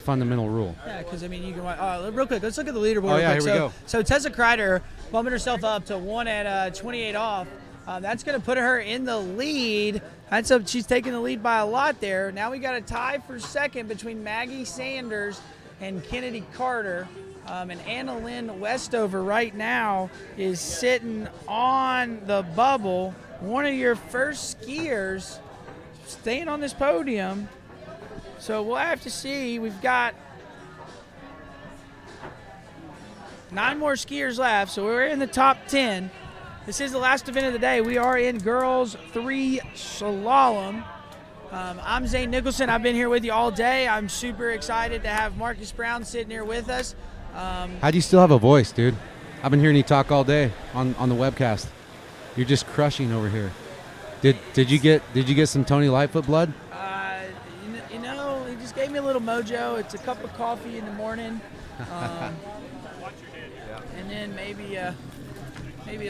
fundamental rule. Yeah, because, I mean, you can – real quick, let's look at the leaderboard. Oh, yeah, here we go. So Tessa Kreider bumping herself up to 1 at 28 off. That's going to put her in the lead. She's taking the lead by a lot there. Now we got a tie for second between Maggie Sanders and Kennedy Carter. And Anna Lynn Westover right now is sitting on the bubble. One of your first skiers staying on this podium. So we'll have to see. We've got 9 more skiers left, so we're in the top 10. This is the last event of the day. We are in girls 3 slalom. I'm Zane Nicholson. I've been here with you all day. I'm super excited to have Marcus Brown sitting here with us. How do you still have a voice, dude? I've been hearing you talk all day on the webcast. You're just crushing over here. Did you get some Tony Lightfoot blood? You know, he just gave me a little mojo. It's a cup of coffee in the morning, and then maybe a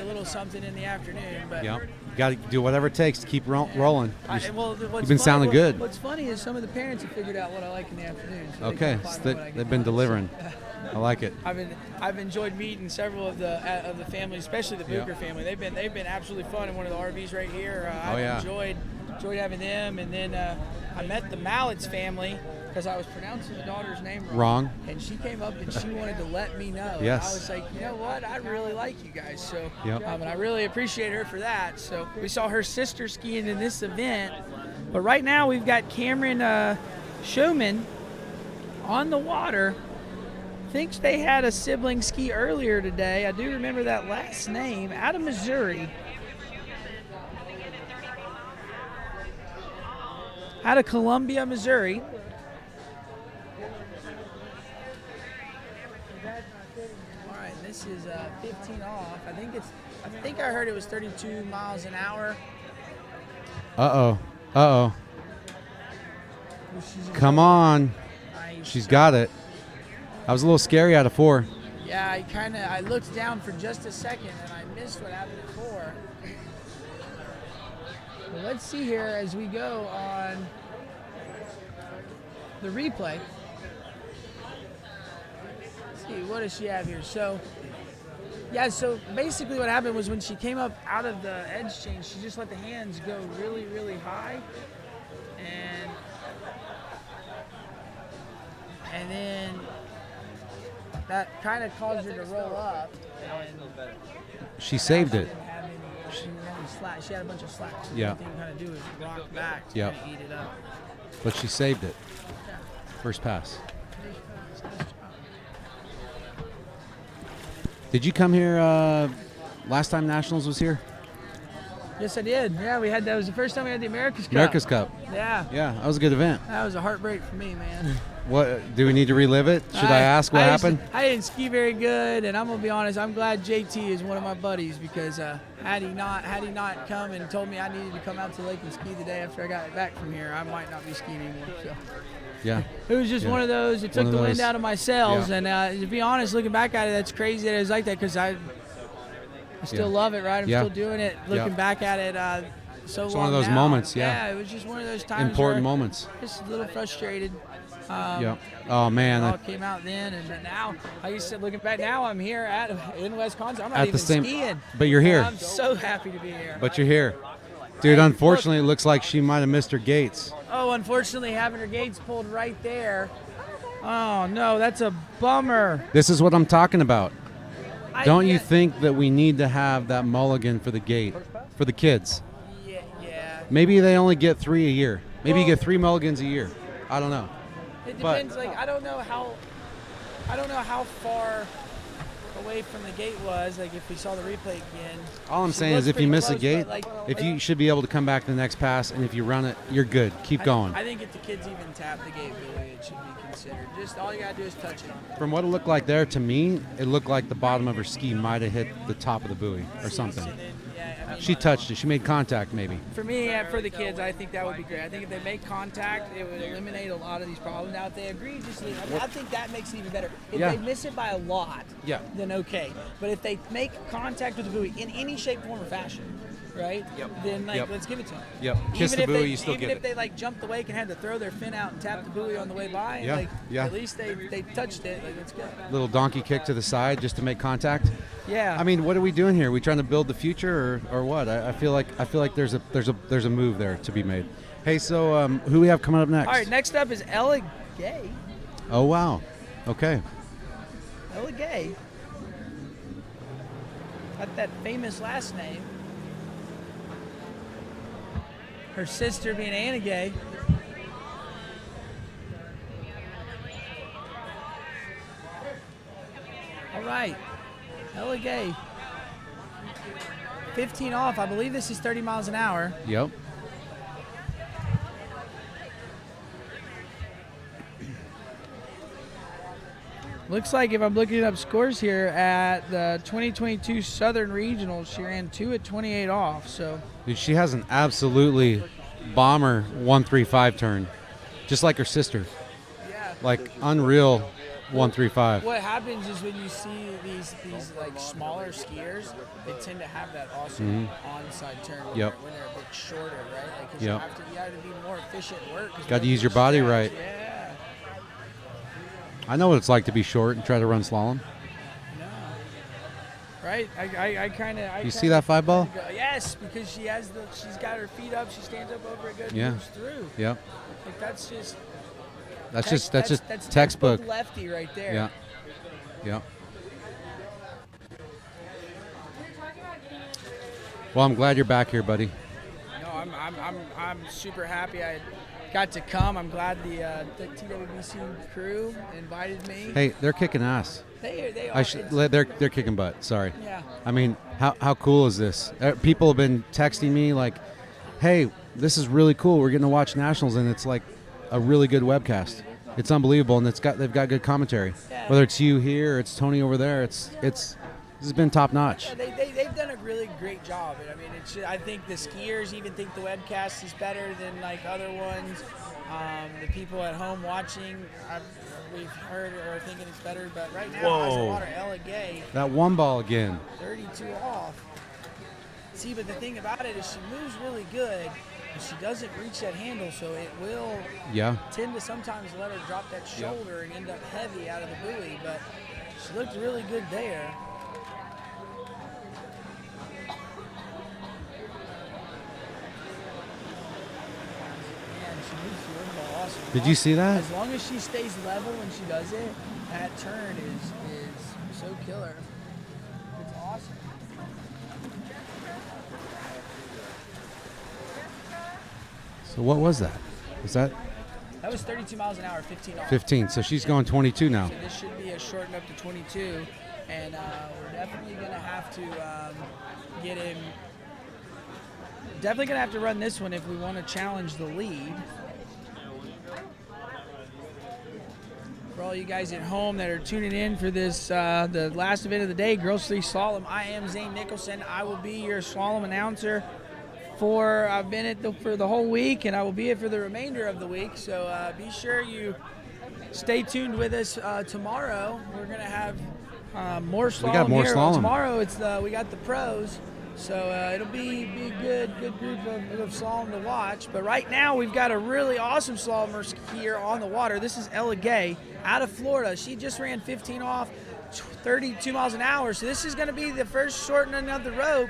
little something in the afternoon. But yeah, you got to do whatever it takes to keep rolling. You've been sounding good. What's funny is some of the parents have figured out what I like in the afternoon. So okay, they've been delivering. I like it. I've enjoyed meeting several of the families, especially the Booker family. They've been absolutely fun in one of the RVs right here. I've enjoyed having them, and then I met the Mallett's family because I was pronouncing the daughter's name wrong. And she came up and she wanted to let me know. Yes. And I was like, you know what? I really like you guys. So, and I really appreciate her for that. So we saw her sister skiing in this event. But right now we've got Cameron Schumann on the water. Thinks they had a sibling ski earlier today. I do remember that last name, out of Missouri. Out of Columbia, Missouri. All right, this is 15 off. I think I heard it was 32 miles an hour. Uh-oh. Come on. She's got it. I was a little scary out of 4. Yeah, I looked down for just a second and I missed what happened at 4. Well, let's see here as we go on the replay. Let's see, what does she have here? So basically what happened was when she came up out of the edge change, she just let the hands go really, really high. And then that kind of caused her to roll up. She saved it. She had a bunch of slacks. So yeah. The thing kind of do is rock back to kind of eat it up. But she saved it. Yeah. First pass. Did you come here last time Nationals was here? Yes, I did. Yeah, that was the first time we had the America's Cup. America's Cup. Yeah. Yeah, that was a good event. That was a heartbreak for me, man. What do we need to relive it? Should I ask what happened? I didn't ski very good, and I'm gonna be honest. I'm glad JT is one of my buddies because had he not come and told me I needed to come out to the lake and ski the day after I got back from here, I might not be skiing anymore. So. Yeah. It was just one of those. It took the wind out of my sails, and to be honest, looking back at it, that's crazy that it was like that because I still love it. Right, I'm still doing it. Looking back at it. It's one of those moments. Yeah. Yeah, it was just one of those times. Important moments. Just a little frustrated. Oh man. It all came out then, and now, like you said, looking back now, I'm here in Wisconsin. I'm not even skiing. But you're here. I'm so happy to be here. But you're here, dude. Unfortunately, it looks like she might have missed her gates. Oh, unfortunately, having her gates pulled right there. Oh no, that's a bummer. This is what I'm talking about. Don't you think that we need to have that mulligan for the gate for the kids? Yeah. Maybe they only get 3 a year. Maybe you get 3 mulligans a year. I don't know. It depends. I don't know how far away from the gate was. Like if we saw the replay again. All I'm saying is if you miss a gate, you should be able to come back to the next pass, and if you run it, you're good. Keep going. I think if the kids even tap the gate buoy, it should be considered. Just all you gotta do is touch it. From what it looked like there, to me, it looked like the bottom of her ski might have hit the top of the buoy or something. She touched it. She made contact, maybe. For me, for the kids, I think that would be great. I think if they make contact, it would eliminate a lot of these problems. Now, if they egregiously, I think that makes it even better. If they miss it by a lot, then okay. But if they make contact with the buoy in any shape, form, or fashion, right? Yep. Then like Yep. let's give it to them. Yep. Kiss the buoy, you still even get if it. they like jumped the wake and had to throw their fin out and tap the buoy on the way by, and, Yeah, like yeah. at least they touched it. Like let's go. Little donkey kick to the side just to make contact. Yeah. I mean, what are we doing here? Are we trying to build the future or what? I feel like there's a move there to be made. Hey, so who we have coming up next? All right, next up is Ella Gay. Oh wow. Okay. Ella Gay. Got that famous last name. Her sister being Anna Gay. All right, Ella Gay. 15 off. I believe this is 30 miles an hour. Yep. Looks like if I'm looking up scores here at the 2022 Southern Regionals, she ran 2 at 28 off. So Dude, she has an absolutely bomber 135 turn, just like her sister. yeah. Like unreal 135. What happens is when you see these like smaller skiers, they tend to have that awesome onside turn when, Yep. when they're a bit shorter, right? Like 'cause Yep. you have to be more efficient in work. Got to use your body right. Yeah. I know what it's like to be short and try to run slalom. No. Right? I kind of. You see that 5-ball? Yes, because she's got her feet up. She stands up over a good Yeah. moves through. Yep. Like that's just. That's just textbook. Lefty right there. Yeah. Yeah. Well, I'm glad you're back here, buddy. No, I'm super happy I got to come. I'm glad the TWBC crew invited me. Hey, they're kicking ass. They are. They're kicking butt. Sorry. Yeah. I mean, how cool is this? People have been texting me like, "Hey, this is really cool. We're getting to watch nationals, and it's like a really good webcast. It's unbelievable, and they've got good commentary. Yeah. Whether it's you here, or it's Tony over there, this has been top notch. Yeah, they've done a really great job. I mean, I think the skiers even think the webcast is better than like other ones. The people at home watching, we've heard or are thinking it's better. But right now, as a water, Ella Gay, That 1-ball again. 32 off. See, but the thing about it is she moves really good, but she doesn't reach that handle, so it will Yeah. tend to sometimes let her drop that shoulder and end up heavy out of the buoy. But she looked really good there. Awesome. Did you see that? As long as she stays level when she does it, that turn is so killer. It's awesome. So what was that? Was that That was 32 miles an hour, 15 off. 15? So she's going 22 now. So this should be a shortened up to 22, and we're definitely going to have to get him. Definitely going to have to run this one if we want to challenge the lead. For all you guys at home that are tuning in for this, the last event of the day, Girls 3 Slalom, I am Zane Nicholson. I will be your slalom announcer I've been for the whole week, and I will be it for the remainder of the week. So be sure you stay tuned with us tomorrow. We're going to have more slalom We got more here. slalom. Tomorrow we got the pros. So it'll be a good group of slalom to watch. But right now we've got a really awesome slalomer here on the water. This is Ella Gay out of Florida. She just ran 15 off, 32 miles an hour. So this is going to be the first shortening of the rope.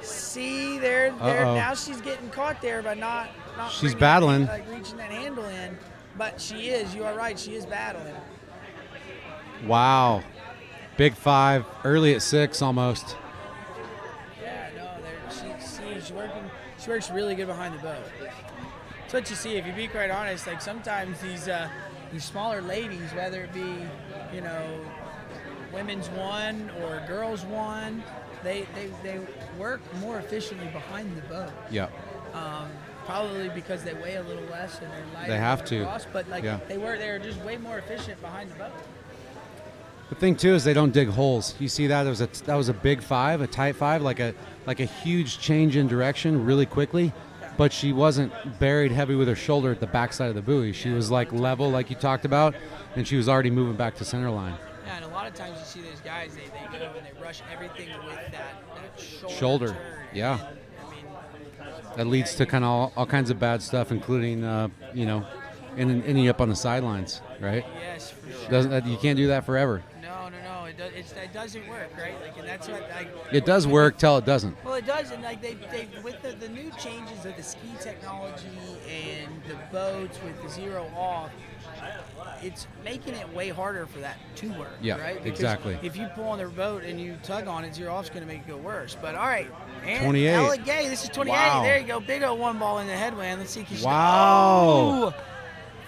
See there. Now she's getting caught there by not. She's battling. Like reaching that handle in. But she is. You are right. She is battling. Wow. Big 5, early at 6 almost. She works really good behind the boat. That's what you see. If you be quite honest, like sometimes these smaller ladies, whether it be women's one or girls one, they work more efficiently behind the boat. Yeah. Probably because they weigh a little less and they're lighter. They have to. Across, but they're just way more efficient behind the boat. The thing too is they don't dig holes. You see that that was a big 5, a tight 5, like a huge change in direction really quickly, but she wasn't buried heavy with her shoulder at the backside of the buoy. She was like level, like you talked about, and she was already moving back to center line. Yeah, and a lot of times you see those guys, they go and they rush everything with that shoulder. Yeah. that leads to kind of all kinds of bad stuff, including ending up on the sidelines, right? Yes, for sure. You can't do that forever. No. It doesn't work, right? Like, and that's what it does work till it doesn't. Well, it does, and like they with the new changes of the ski technology and the boats with the zero off, it's making it way harder for that to work. Yeah, right? Because exactly. If you pull on the boat and you tug on it, zero off's going to make it go worse. But all right, and 28. Ella Gay, this is 28. Wow. There you go, big old one ball in the headwind. Let's see. Wow.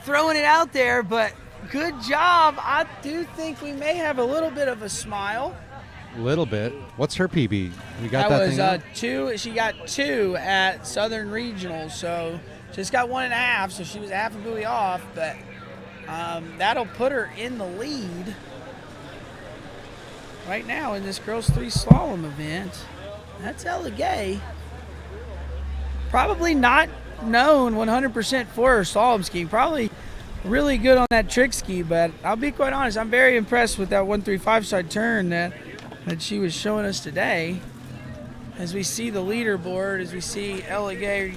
Throwing it out there, but. Good job. I do think we may have a little bit of a smile. A little bit. What's her PB? You got that was thing up? 2. She got 2 at Southern Regionals, so just got 1.5. So she was half a buoy off, but that'll put her in the lead right now in this girls 3 slalom event. That's Ella Gay. Probably not known 100% for her slalom skiing. Probably really good on that trick ski, but I'll be quite honest, I'm very impressed with that 135 side turn that she was showing us today. As we see the leaderboard, as we see Ella Gay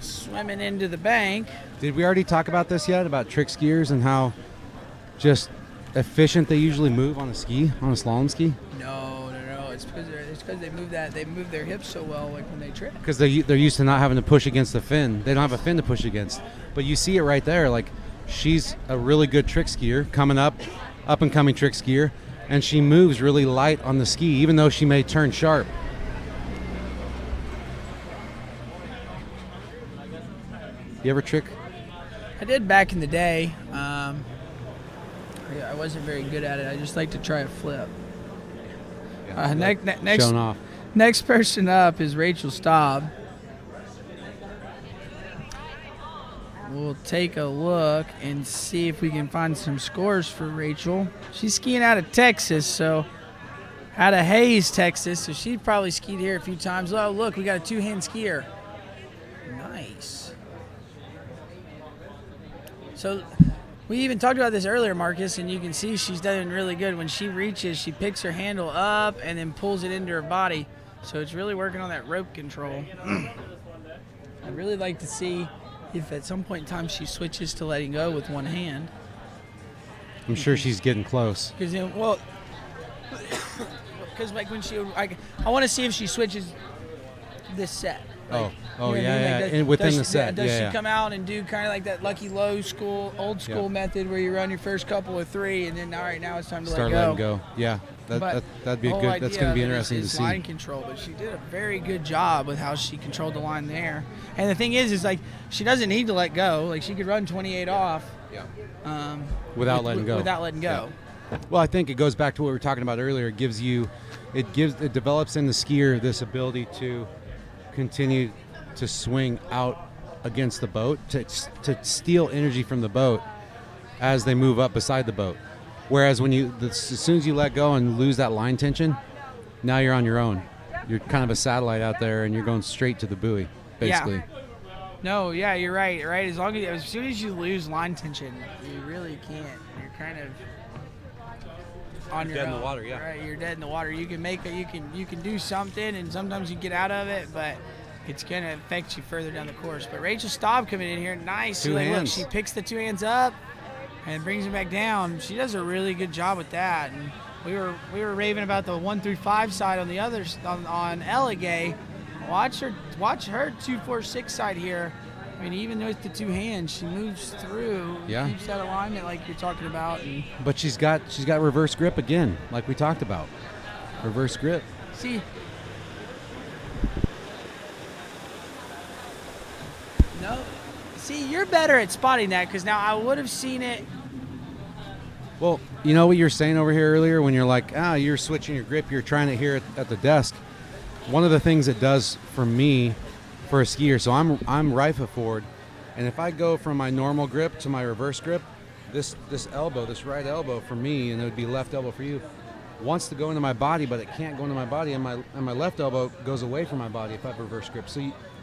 swimming into the bank. Did we already talk about this yet, about trick skiers and how just efficient they usually move on a slalom ski? No. It's because they move their hips so well, like when they trick. Because they're used to not having to push against the fin. They don't have a fin to push against. But you see it right there, like she's a really good trick skier, up and coming trick skier, and she moves really light on the ski, even though she may turn sharp. You ever trick? I did back in the day. I wasn't very good at it. I just like to try a flip. Next, showing off. Next person up is Rachel Staub. We'll take a look and see if we can find some scores for Rachel. She's skiing out of Texas, so out of Hayes, Texas, so she probably skied here a few times. Oh, look, we got a 2-hand skier. Nice. So we even talked about this earlier, Marcus, and you can see she's done really good. When she reaches, she picks her handle up and then pulls it into her body. So it's really working on that rope control. I'd really like to see if at some point in time she switches to letting go with one hand. I'm sure she's getting close. Because like when I want to see if she switches this set. Like, and within the set. Does she come out and do kind of like that Lucky Low old school method where you run your first couple of 3 and then all right, now it's time to start let go. letting go. Yeah, that'd be good. That's going to be interesting to see. Line control, but she did a very good job with how she controlled the line there. And the thing is like she doesn't need to let go. Like she could run 28 off. Yeah. Without letting go. Without letting go. Yeah. Well, I think it goes back to what we were talking about earlier. It develops in the skier this ability to continue to swing out against the boat, to steal energy from the boat as they move up beside the boat. Whereas as soon as you let go and lose that line tension, now you're on your own. You're kind of a satellite out there, and you're going straight to the buoy, basically. Yeah. No, yeah, you're right. Right, as soon as you lose line tension, you really can't. You're kind of on your own. Dead in the water, yeah. Right, you're dead in the water. You can you can do something, and sometimes you get out of it, but it's going to affect you further down the course. But Rachel Staub coming in here, nice. Two hands. Look, she picks the 2 hands up and brings them back down. She does a really good job with that. And we were raving about the 1 through 5 side on the other on Ella Gay. Watch her 2-4-6 side here. I mean, even with the 2 hands, she moves through, keeps that alignment like you're talking about. But she's got reverse grip again, like we talked about. Reverse grip. See. No. See, you're better at spotting that because now I would have seen it. Well, you know what you were saying over here earlier when you're like, you're switching your grip, you're trying it here at the desk. One of the things it does for me, for a skier, so I'm right foot forward, and if I go from my normal grip to my reverse grip, this elbow, this right elbow for me, and it would be left elbow for you, wants to go into my body, but it can't go into my body, and my left elbow goes away from my body if I have reverse grip. So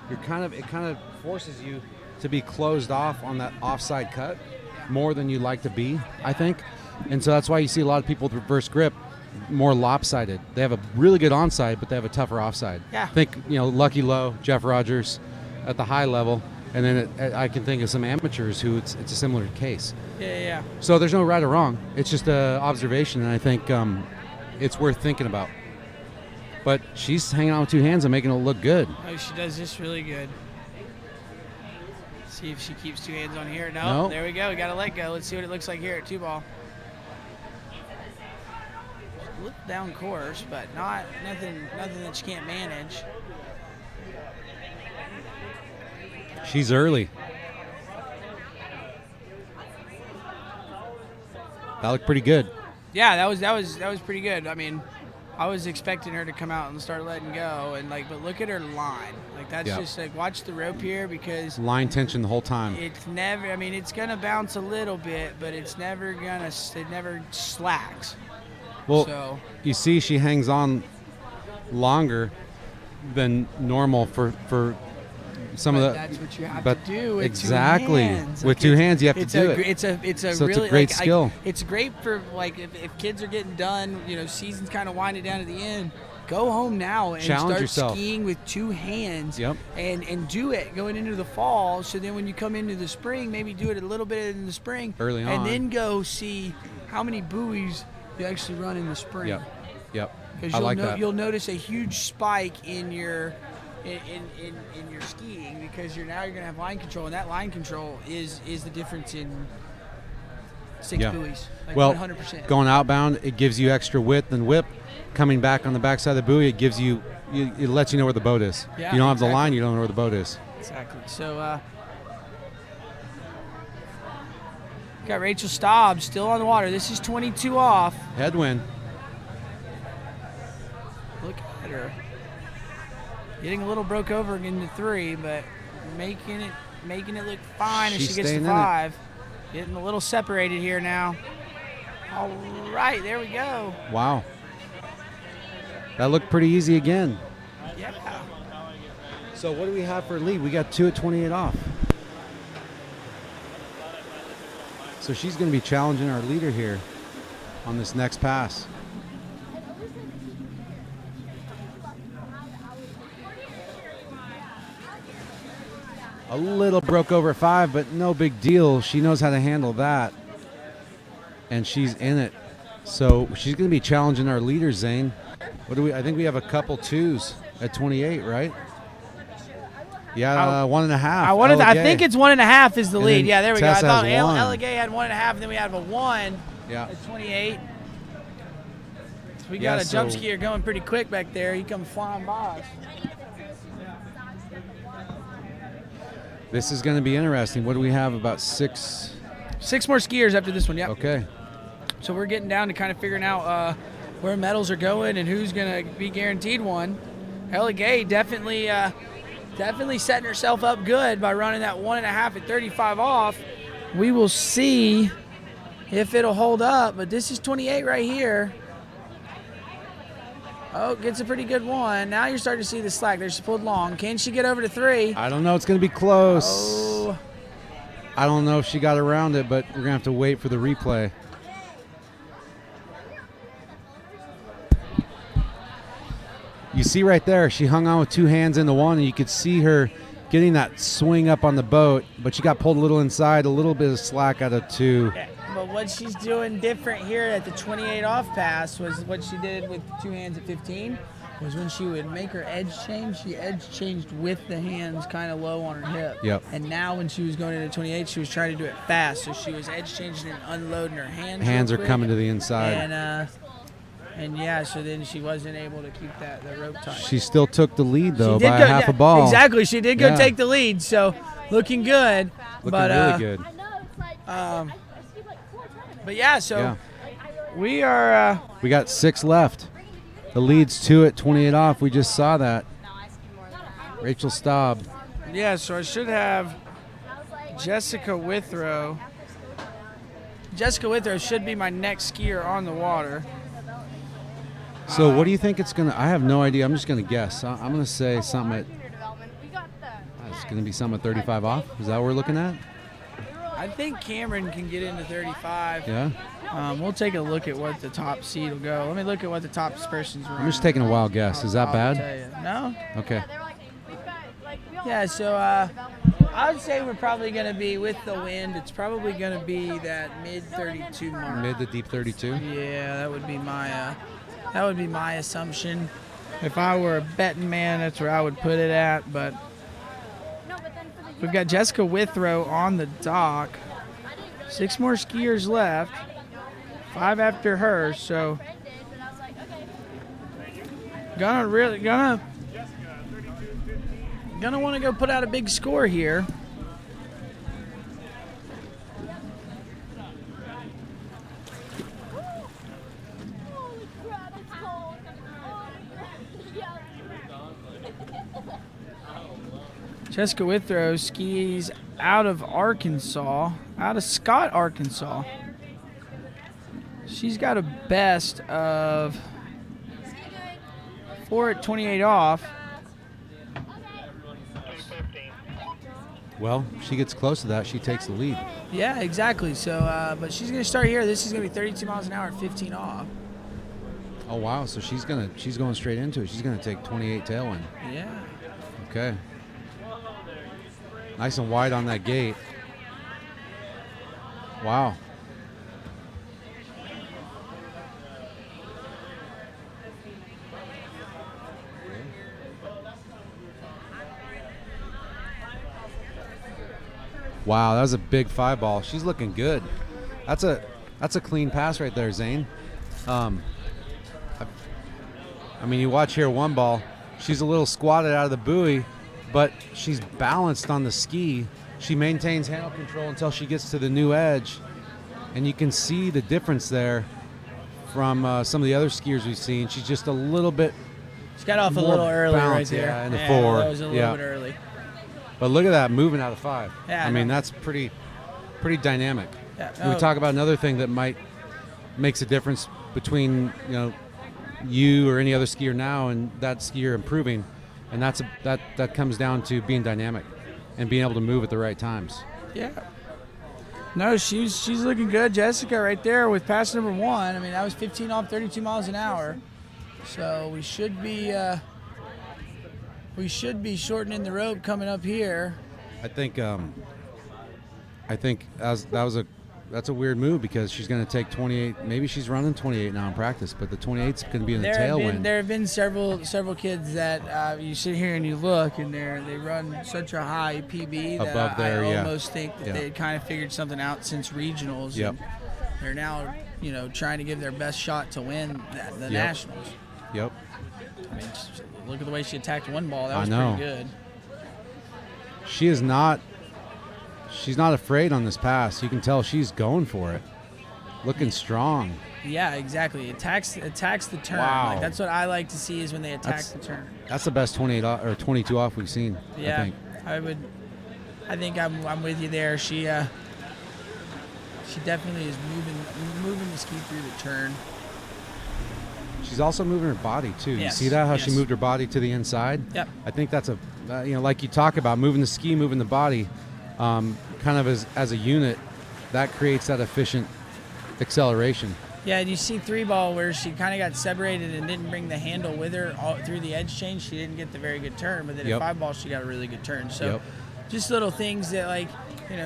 it kind of forces you to be closed off on that offside cut more than you like to be, I think. And so that's why you see a lot of people with reverse grip more lopsided. They have a really good onside, but they have a tougher offside. Yeah. Think, Lucky Low, Jeff Rogers, at the high level, and then I can think of some amateurs who it's a similar case. Yeah. So there's no right or wrong. It's just an observation, and I think it's worth thinking about. But she's hanging out with two hands and making it look good. Oh, she does this really good. See if she keeps two hands on here. No, there we go. We got to let go. Let's see what it looks like here at 2-ball. Look down course, but nothing that she can't manage. She's early. That looked pretty good. Yeah, that was pretty good. I mean, I was expecting her to come out and start letting go, and but look at her line. That's just watch the rope here, because line tension the whole time. It's never. I mean, it's gonna bounce a little bit, but it's never gonna. It never slacks. Well, you see, she hangs on longer than normal for some of the. That's what you have to do with exactly. two hands. With two hands, you have to do it. It's a so really it's a great skill. It's great for if kids are getting done, season's kind of winding down at the end. Go home now and challenge start yourself. Skiing with two hands. Yep. And do it going into the fall. So then when you come into the spring, maybe do it a little bit in the spring. Early on. And then go see how many buoys you actually run in the spring. Yep. Because you'll notice a huge spike in your in your skiing, because you're going to have line control, and that line control is the difference in 6 buoys. 100%. Going outbound, it gives you extra width and whip. Coming back on the backside of the buoy, it gives you, it lets you know where the boat is. Yeah, you don't have the line, you don't know where the boat is. Exactly. So got Rachel Staub still on the water. This is 22 off. Headwind. Look at her. Getting a little broke over into 3, but making it look fine as she gets to 5. Getting a little separated here now. All right, there we go. Wow. That looked pretty easy again. Yeah. So what do we have for lead? We got 2 at 28 off. So she's going to be challenging our leader here on this next pass. A little broke over at 5, but no big deal. She knows how to handle that. And she's in it. So she's going to be challenging our leader, Zane. I think we have a couple 2s at 28, right? Yeah, 1.5. I think it's 1.5 is the lead. Yeah, there we Tess go. I thought has 1. Ella Gay had 1.5, and then we have a 1 at 28. So we got a jump skier going pretty quick back there. He comes flying by us. This is going to be interesting. What do we have? About 6? 6 more skiers after this one, yep. Okay. So we're getting down to kind of figuring out where medals are going and who's going to be guaranteed one. Ella Gay definitely setting herself up good by running that 1.5 at 35 off. We will see if it'll hold up, but this is 28 right here. Oh, gets a pretty good one. Now you're starting to see the slack. There, she pulled long. Can she get over to 3? I don't know. It's going to be close. Oh. I don't know if she got around it, but we're going to have to wait for the replay. You see right there, she hung on with 2 hands into 1, and you could see her getting that swing up on the boat, but she got pulled a little inside, a little bit of slack out of 2. But what she's doing different here at the 28 off pass was what she did with 2 hands at 15, was when she would make her edge change, she edge changed with the hands kind of low on her hip. Yep. And now when she was going into 28, she was trying to do it fast, so she was edge changing and unloading her hands. Hands are coming to the inside. And yeah, so then she wasn't able to keep the rope tight. She still took the lead, though, by half a ball. Exactly. She did go take the lead, so looking good. Really good. But yeah, so we are... we got 6 left. The lead's 2 at 28 off. We just saw that. Rachel Staub. Yeah, so I should have Jessica Withrow. Jessica Withrow should be my next skier on the water. So what do you think it's going to... I have no idea. I'm just going to guess. I'm going to say something at... It's going to be something at 35 off. Is that what we're looking at? I think Cameron can get into 35. Yeah? We'll take a look at what the top seed will go. Let me look at what the top person's running. I'm just taking a wild guess. Is that bad? No? Okay. Yeah, so I would say we're probably going to be, with the wind, it's probably going to be that mid 32 mark. Mid to deep 32. Yeah, that would be my assumption. If I were a betting man, that's where I would put it at. But we've got Jessica Withrow on the dock. 6 more skiers left. 5 after her. So gonna want to go put out a big score here. Jessica Withrow skis out of Scott, Arkansas. She's got a best of 4 at 28 off. Well, she gets close to that, she takes the lead. Yeah, exactly. So, but she's going to start here. This is going to be 32 miles an hour at 15 off. Oh wow! So she's going straight into it. She's gonna take 28 tailwind. Yeah. Okay. Nice and wide on that gate. Wow. Wow, that was a big 5-ball. She's looking good. That's a clean pass right there, Zane. I mean, you watch here, 1 ball. She's a little squatted out of the buoy, but she's balanced on the ski. She maintains handle control until she gets to the new edge, and you can see the difference there from some of the other skiers we've seen. She's just a little bit. She got off a little early balance, right there. Yeah, in the 4. That was a little bit early. But look at that, moving out of 5. Yeah, I mean, that's pretty dynamic. Yeah, We talk about another thing that makes a difference between you or any other skier now and that skier improving, and that comes down to being dynamic and being able to move at the right times. Yeah. No, she's looking good. Jessica right there with pass number 1. I mean, that was 15 off 32 miles an hour. So we should be shortening the rope coming up here. I think that's a weird move because she's going to take 28. Maybe she's running 28 now in practice, but the 28's going to be in the tailwind. There have been several kids that you sit here and you look, and they run such a high PB that above there. I almost think that they kind of figured something out since regionals. Yep. And they're now trying to give their best shot to win the nationals. Yep. I mean, look at the way she attacked 1 ball. That was pretty good. She is not. She's not afraid on this pass. You can tell she's going for it. Looking strong. Yeah, exactly. Attacks the turn. Wow. Like, that's what I like to see is when they attack the turn. That's the best 28 or 22 off we've seen. Yeah, I think I'm with you there. She definitely is moving the ski through the turn. She's also moving her body too. Yes. You see that how she moved her body to the inside? Yep. I think that's like you talk about moving the ski, moving the body. Kind of as a unit, that creates that efficient acceleration. Yeah, and you see 3-ball where she kind of got separated and didn't bring the handle with her all through the edge change. She didn't get the very good turn, but then at 5-ball she got a really good turn. So just little things that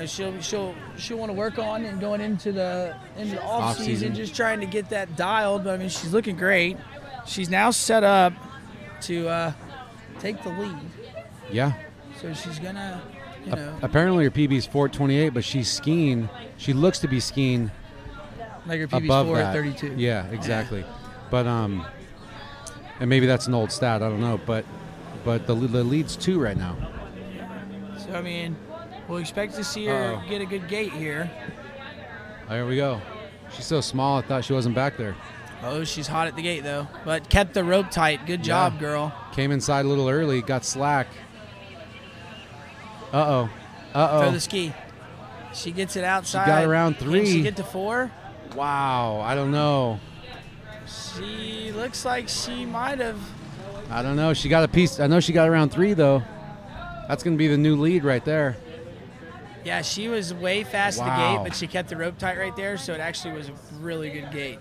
she'll want to work on and going into the off season, just trying to get that dialed. But I mean, she's looking great. She's now set up to take the lead. Yeah. So she's gonna. Apparently her PB is 4:28, but she's skiing. She looks to be skiing like her PB is above 4:32. Yeah, exactly. Yeah. But and maybe that's an old stat. I don't know. But the lead's 2 right now. So I mean, we'll expect to see her get a good gate here. There we go. She's so small. I thought she wasn't back there. Oh, she's hot at the gate though, but kept the rope tight. Good job, girl. Came inside a little early, got slack. Uh-oh. Throw the ski. She gets it outside. She got around 3. Can she get to 4? Wow, I don't know. She looks like she might have. I don't know. She got a piece. I know she got around 3 though. That's going to be the new lead right there. Yeah, she was way fast at the gate, but she kept the rope tight right there, so it actually was a really good gate.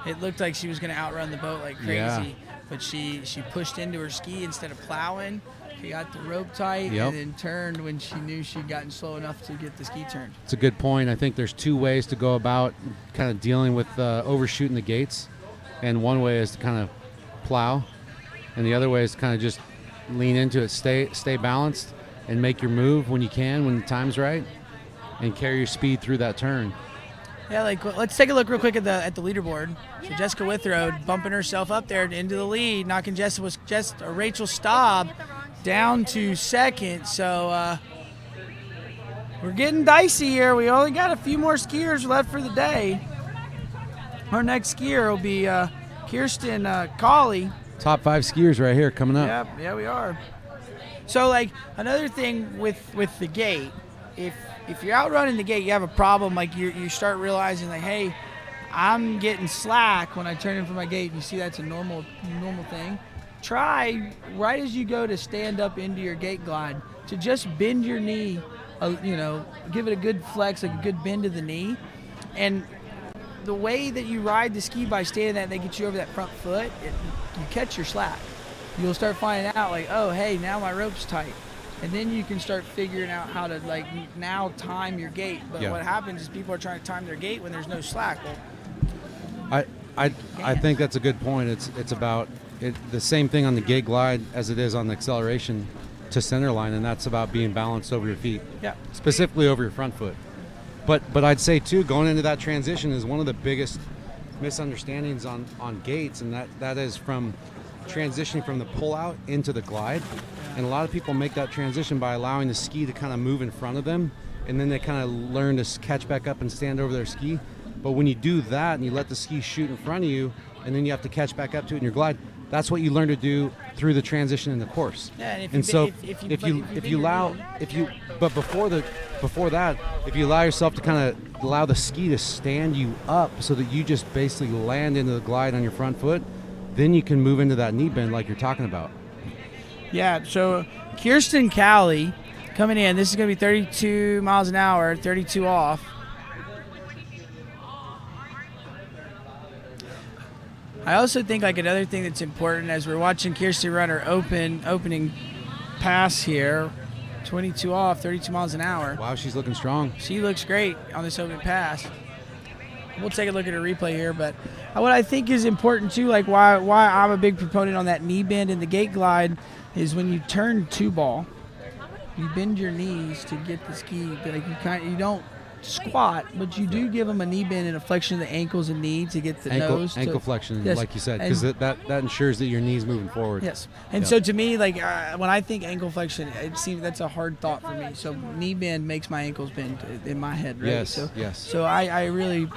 It looked like she was going to outrun the boat like crazy, but she pushed into her ski instead of plowing, She got the rope tight Yep. and then turned when she knew she'd gotten slow enough to get the ski turned. It's a good point. I think there's two ways to go about kind of dealing with overshooting the gates. And one way is to kind of plow. And the other way is to kind of just lean into it, stay balanced, and make your move when you can, when the time's right, and carry your speed through that turn. Yeah, like let's take a look real quick at the leaderboard. So Jessica Withrow bumping herself up there into the lead, knocking Rachel Staub down to second. So we're getting dicey here. We only got a few more skiers left for the day. Our next skier will be Kirsten Calley. Top 5 skiers right here coming up. Yeah, we are. So like another thing with the gate, if you're out running the gate, you have a problem. Like you start realizing like, hey, I'm getting slack when I turn in for my gate. You see, that's a normal thing. Try right as you go to stand up into your gate glide to just bend your knee, give it a good flex, like a good bend of the knee, and the way that you ride the ski by standing that, they get you over that front foot. You catch your slack. You'll start finding out like, oh, hey, now my rope's tight. And then you can start figuring out how to like now time your gate. But what happens is people are trying to time their gate when there's no slack. Well, I think that's a good point. It's about the same thing on the gate glide as it is on the acceleration to center line, and that's about being balanced over your feet. Yeah. Specifically over your front foot. But I'd say too, going into that transition is one of the biggest misunderstandings on gates, and that is from transitioning from the pull out into the glide. And a lot of people make that transition by allowing the ski to kind of move in front of them, and then they kind of learn to catch back up and stand over their ski. But when you do that and you let the ski shoot in front of you, and then you have to catch back up to it in your glide, that's what you learn to do through the transition in the course. Yeah, and before that, if you allow yourself to kind of allow the ski to stand you up so that you just basically land into the glide on your front foot, then you can move into that knee bend like you're talking about. Yeah, so Kirsten Calley coming in. This is going to be 32 miles an hour, 32 off. I also think like another thing that's important as we're watching Kirsten run her opening pass here, 22 off, 32 miles an hour. Wow, she's looking strong. She looks great on this opening pass. We'll take a look at her replay here, but what I think is important too, like why I'm a big proponent on that knee bend in the gate glide, is when you turn two ball, you bend your knees to get the ski. Like you don't squat, but you do give them a knee bend and a flexion of the ankles and knee to get the nose. Ankle flexion, yes, like you said, because that ensures that your knee's moving forward. Yes, and so to me, like when I think ankle flexion, it seems that's a hard thought for me. So knee bend makes my ankles bend in my head, right? Yes, so, yes. So I really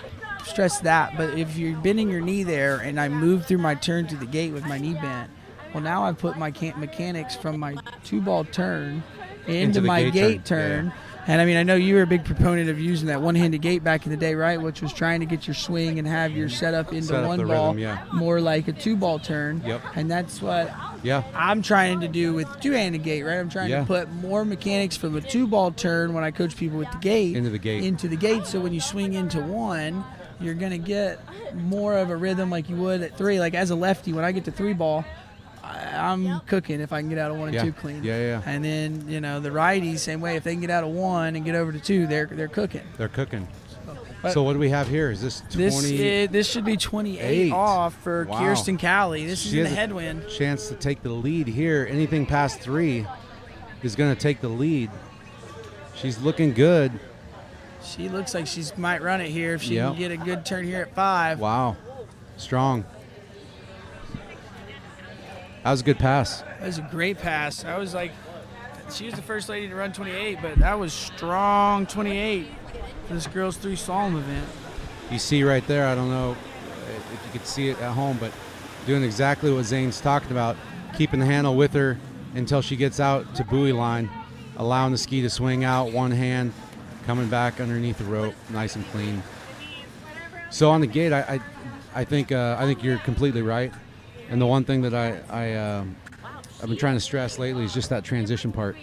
stress that. But if you're bending your knee there, and I move through my turn to the gate with my knee bent, well, now I put my mechanics from my two-ball turn into my gate turn. Yeah. And I mean, I know you were a big proponent of using that one-handed gate back in the day, right? Which was trying to get your swing and have your setup into one ball, rhythm, more like a two-ball turn. Yep. And that's what I'm trying to do with two-handed gate, right? I'm trying to put more mechanics from a two-ball turn when I coach people with the gate into the gate. So when you swing into one, you're going to get more of a rhythm like you would at three. Like as a lefty, when I get to three-ball, I'm cooking if I can get out of one and two clean. Yeah. And then, the righties, same way. If they can get out of one and get over to two, they're cooking. They're cooking. So what do we have here? Is this 20? This should be 28 off for Kirsten Calley. This is in the headwind. Chance to take the lead here. Anything past 3 is going to take the lead. She's looking good. She looks like she might run it here if she can get a good turn here at 5. Wow. Strong. That was a good pass. That was a great pass. I was like, she was the first lady to run 28, but that was strong 28 for this girls 3 slalom event. You see right there, I don't know if you could see it at home, but doing exactly what Zane's talking about, keeping the handle with her until she gets out to buoy line, allowing the ski to swing out, one hand, coming back underneath the rope, nice and clean. So on the gate, I think you're completely right. And the one thing that I've been trying to stress lately is just that transition part,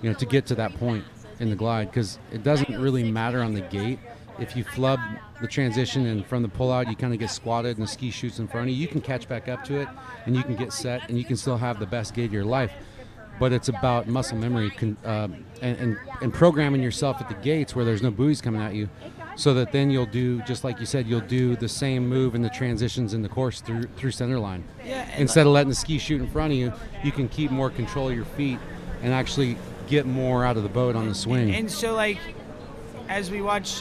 to get to that point in the glide, because it doesn't really matter on the gate. If you flub the transition and from the pull out, you kind of get squatted and the ski shoots in front of you, you can catch back up to it and you can get set and you can still have the best gate of your life. but it's about muscle memory and programming yourself at the gates where there's no buoys coming at you, so that then you'll do, just like you said, you'll do the same move in the transitions in the course through center line. Yeah, Instead of letting the ski shoot in front of you, you can keep more control of your feet and actually get more out of the boat on the swing. And so, like, as we watch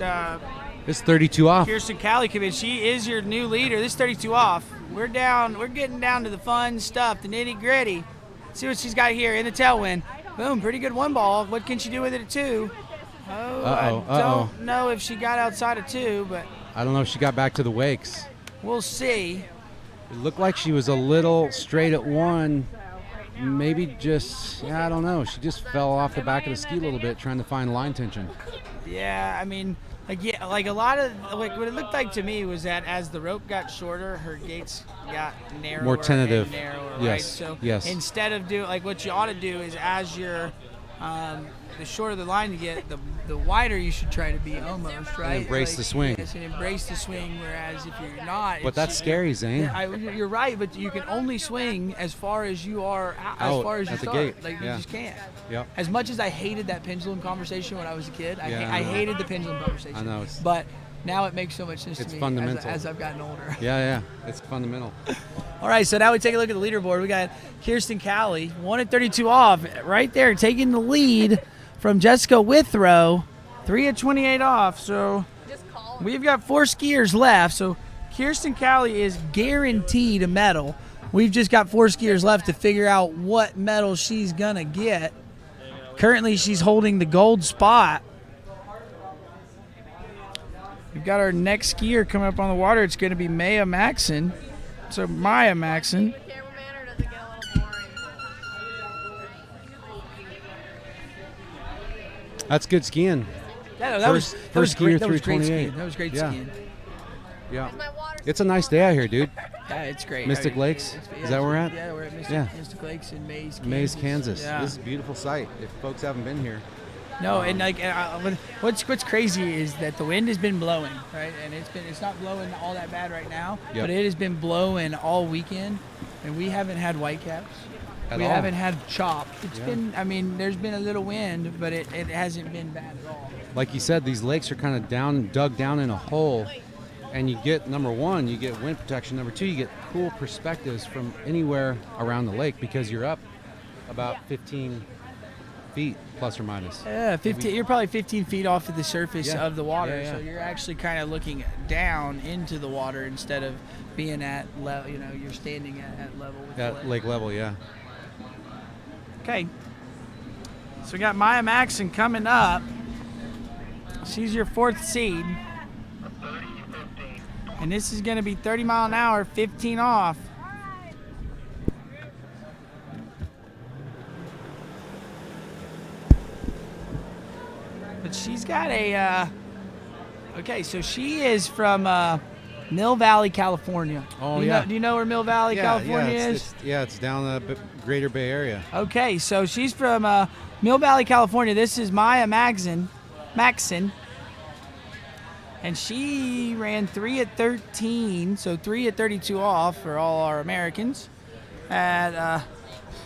It's 32 off. Kirsten Calley come in, she is your new leader. This is 32 off. We're getting down to the fun stuff, the nitty gritty. See what she's got here in the tailwind. Boom, pretty good one ball. What can she do with it at 2? I don't know if she got outside of 2, but I don't know if she got back to the wakes. we'll see. It looked like she was a little straight at 1. Maybe just, I don't know. She just fell off the back of the ski a little bit trying to find line tension. Yeah, I mean, like a lot of, like, what it looked like to me was that as the rope got shorter, her gates got narrower. More tentative. And narrower, Yes, right? So yes. instead of like what you ought to do is, as you're the shorter the line you get, the wider you should try to be almost, right? And embrace the swing. Yes, and embrace the swing, whereas if you're not. But that's scary, Zane. You're right, but you can only swing as far as you are, as far as you at the start. gate. Like, you just can't. Yep. As much as I hated that pendulum conversation when I was a kid, I I know. hated the pendulum conversation. I know. But now it makes so much sense to It's me fundamental. as I've gotten older. Yeah, it's fundamental. All right, so now we take a look at the leaderboard. We got Kirsten Calley, 1 at 32 off, right there, taking the lead from Jessica Withrow, 3 at 28 off. So we've got 4 skiers left. So Kirsten Calley is guaranteed a medal. We've just got 4 skiers left to figure out what medal she's gonna get. Currently, she's holding the gold spot. We've got our next skier coming up on the water. It's going to be Maxson. So Maya Maxson. That's good skiing. Yeah, First skier through 28. That was great Yeah. skiing. Yeah. It's a nice day out here, dude. Yeah, it's great. Mystic Lakes? Is that where we're at? Yeah, we're at Mystic Lakes in Maize, Maize, Kansas. Yeah. This is a beautiful site. If folks haven't been here. No, and like what's crazy is that the wind has been blowing, right? And it's not blowing all that bad right now, Yep. but it has been blowing all weekend, and we haven't had whitecaps. At We all. haven't had chop. It's Yeah. been, I mean, there's been a little wind, but it hasn't been bad at all. Like you said, these lakes are kind of dug down in a hole, and you get, number one, you get wind protection. Number two, you get cool perspectives from anywhere around the lake because you're up about 15 feet plus or minus. Yeah, 15. You're probably 15 feet off of the surface Yeah. of the water, Yeah, yeah. so you're actually kind of looking down into the water instead of being at level. You know, you're standing at level with the At lake level, yeah. Okay. So we got Maya Maxson coming up. She's your 4th seed. And this is going to be 30 mile an hour, 15 off. But she's got a, okay, so she is from Mill Valley, California. Oh, do you yeah. Know, do you know where Mill Valley, California is? It's down the Greater Bay Area. Okay, so she's from Mill Valley, California. This is Maya Maxson. And she ran 3 at 13, so 3 at 32 off for all our Americans at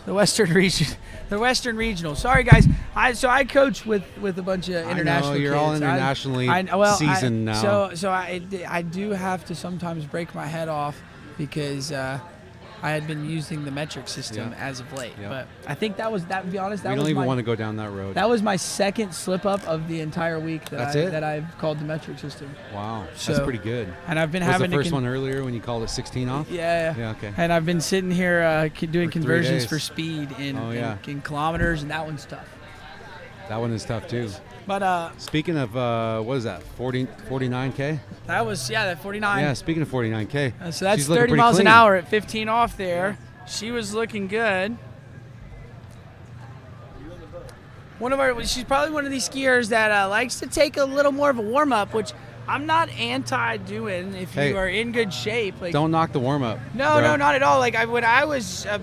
the Western region, the Western Regional. Sorry, guys. I coach with a bunch of international I know, you're kids. all internationally seasoned now. So I do have to sometimes break my head off because I had been using the metric system as of late. Yeah. But I think that was, to be honest, We don't even want to go down that road. that was my second slip up of the entire week That's it? that I've called the metric system. Wow, that's So- pretty good. And I've been Was having the first to one earlier when you called it 16 off? Yeah. Yeah, okay. And I've been sitting here doing For 3 conversions days. for speed in kilometers, and that one's tough. That one is tough too. But Speaking of, what is that, 49K? that was, that 49. Yeah, speaking of 49K. So that's she's looking 30 pretty miles clean. an hour at 15 off there. She was looking good. She's probably one of these skiers that likes to take a little more of a warm up, which I'm not anti doing if Hey, you are in good shape. Like, Don't knock the warm up. no, not at all. Like when I was a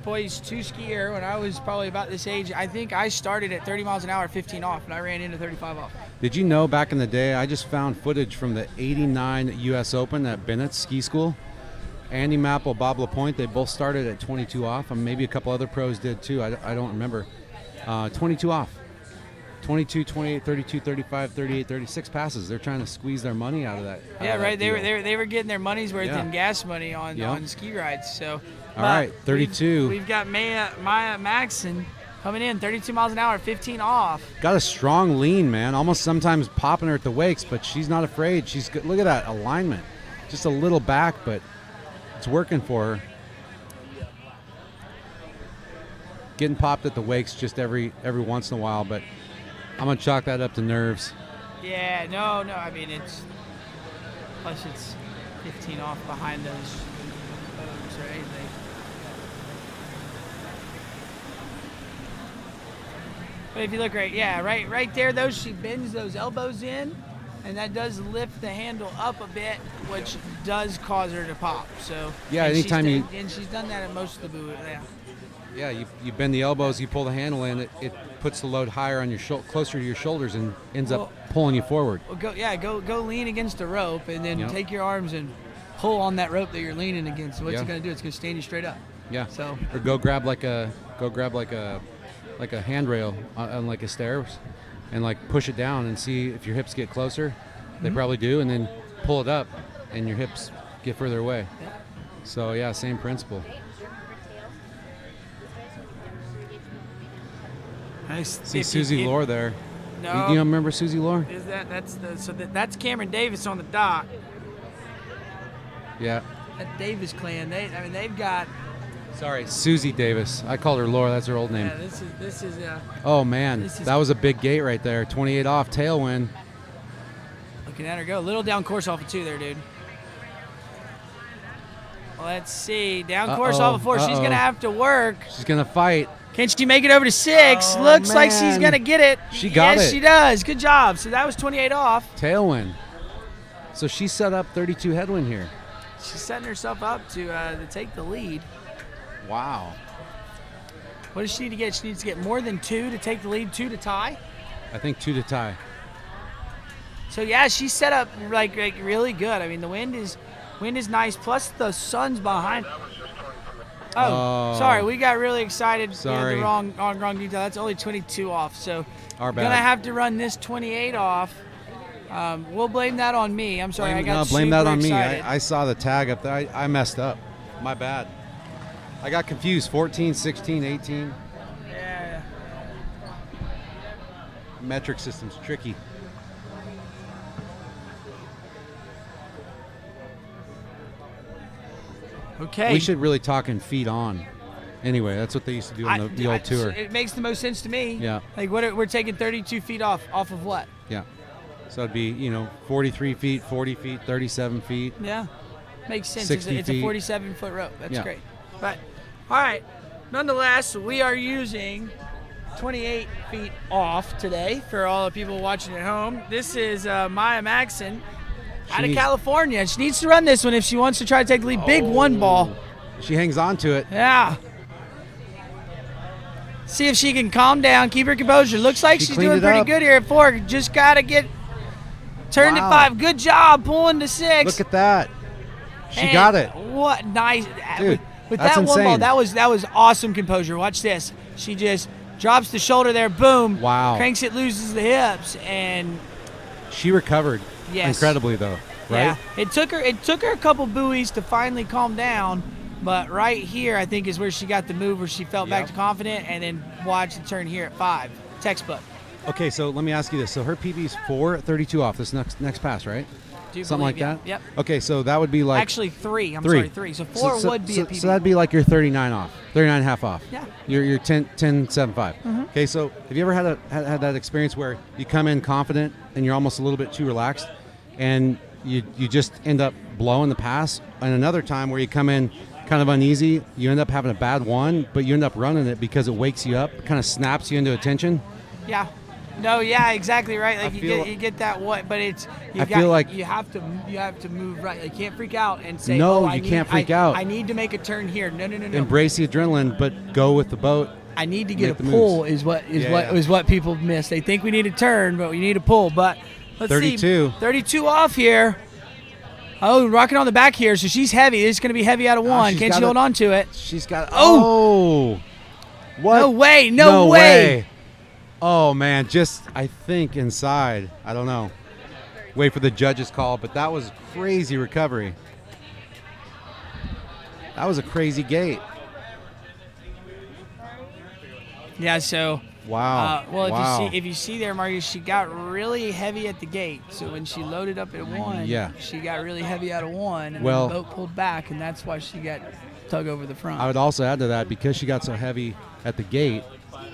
boys 2 skier, when I was probably about this age, I think I started at 30 miles an hour, 15 off, and I ran into 35 off. Did you know back in the day, I just found footage from the '89 U.S. Open at Bennett's Ski School, Andy Mapple, Bob LaPointe, they both started at 22 off. And maybe a couple other pros did too. I don't remember. 22 off. 22, 28, 32, 35, 38, 36 passes. They're trying to squeeze their money out of that. Yeah, right. They were getting their money's worth in gas money on ski rides. So, all right, 32. We've got Maya Maxson coming in, 32 miles an hour, 15 off. Got a strong lean, man. Almost sometimes popping her at the wakes, but she's not afraid. She's good. Look at that alignment. Just a little back, but it's working for her. Getting popped at the wakes just every once in a while, but I'm gonna chalk that up to nerves. Yeah, no. I mean, it's 15 off behind those folks, right? But if you look right there, though, she bends those elbows in, and that does lift the handle up a bit, which does cause her to pop. So yeah, anytime and she's done that at most of the boo. Yeah, you bend the elbows, you pull the handle in, it puts the load higher on your closer to your shoulders, and ends up pulling you forward. Well, go lean against a rope, and then take your arms and pull on that rope that you're leaning against. So what's it going to do? It's going to stand you straight up. Yeah. So or go grab like a handrail on like a stairs, and like push it down and see if your hips get closer. They probably do, and then pull it up, and your hips get further away. Yeah. So yeah, same principle. Nice. See Susie Lore there. No. You don't remember Susie Lore? Is that's Cameron Davis on the dock. Yeah. That Davis clan. They've got. Sorry, Susie Davis. I called her Laura. That's her old name. Yeah, this is. Oh man, that was a big gate right there. 28 off, tailwind. Looking at her go. A little down course off of 2 there, dude. Let's see. Down course off of 4. She's gonna have to work. She's gonna fight. Can she make it over to 6? Looks like she's going to get it. She got it. Yes, she does. Good job. So that was 28 off. Tailwind. So she set up 32 headwind here. She's setting herself up to take the lead. Wow. What does she need to get? She needs to get more than 2 to take the lead, 2 to tie? I think 2 to tie. So, yeah, she's set up like really good. I mean, the wind is nice, plus the sun's behind. Oh, sorry. We got really excited. Sorry. The wrong detail. That's only 22 off. So our bad. Gonna have to run this 28 off. We'll blame that on me. I'm sorry. I got blame that on excited. me. I saw the tag up there. I messed up. My bad. I got confused. 14, 16, 18. Yeah. Metric system's tricky. Okay. We should really talk in feet on. Anyway, that's what they used to do on the old tour. It makes the most sense to me. Yeah. Like we're taking 32 feet off of what? Yeah. So it'd be 43 feet, 40 feet, 37 feet. Yeah. Makes sense. 60 it's a 47-foot rope. That's great. But all right. Nonetheless, we are using 28 feet off today for all the people watching at home. This is Maya Maxson. Out of California. She needs to run this one if she wants to try to take the lead. Big one ball. She hangs on to it. Yeah. See if she can calm down, keep her composure. Looks like she's doing pretty good here at 4. Just got to get turned at 5. Good job pulling to 6. Look at that. She got it. What nice. Dude, with that's that insane. one ball, that was awesome composure. Watch this. She just drops the shoulder there. Boom. Wow. Cranks it, loses the hips, and she recovered. Yes. Incredibly though, right? Yeah, it took her a couple buoys to finally calm down, but right here I think is where she got the move where she felt back to confident, and then watch the turn here at 5. Textbook. Okay, so let me ask you this. So her PB's 4 at 32 off this next pass, right? Something like that? Yep. Okay, so that would be like actually 3. I'm sorry, 3. So 4 would be a PB. So that'd be like your 39 off, 39 and a half off. Yeah. Your 10.75. Okay, so have you ever had that experience where you come in confident and you're almost a little bit too relaxed, and you just end up blowing the pass? And another time where you come in kind of uneasy, you end up having a bad one, but you end up running it because it wakes you up, kind of snaps you into attention. Yeah. No, yeah, exactly right. Like you get that what, but it's you have to move right. Like, you can't freak out and say, you can't freak out. I need to make a turn here. No. Embrace the adrenaline, but go with the boat. I need to get a pull is what people miss. They think we need a turn, but we need a pull. But let's 32. see. 32 off here. Oh, rocking on the back here, so she's heavy. This is going to be heavy out of one. Can she hold on to it? She's got. Oh! What? No way! No way! Oh man, just I think inside. I don't know. Wait for the judge's call, but that was crazy recovery. That was a crazy gate. Yeah. So. Wow. Well, if you see there, Marcus, she got really heavy at the gate. So when she loaded up at one, she got really heavy out of one, and then the boat pulled back, and that's why she got tug over the front. I would also add to that, because she got so heavy at the gate,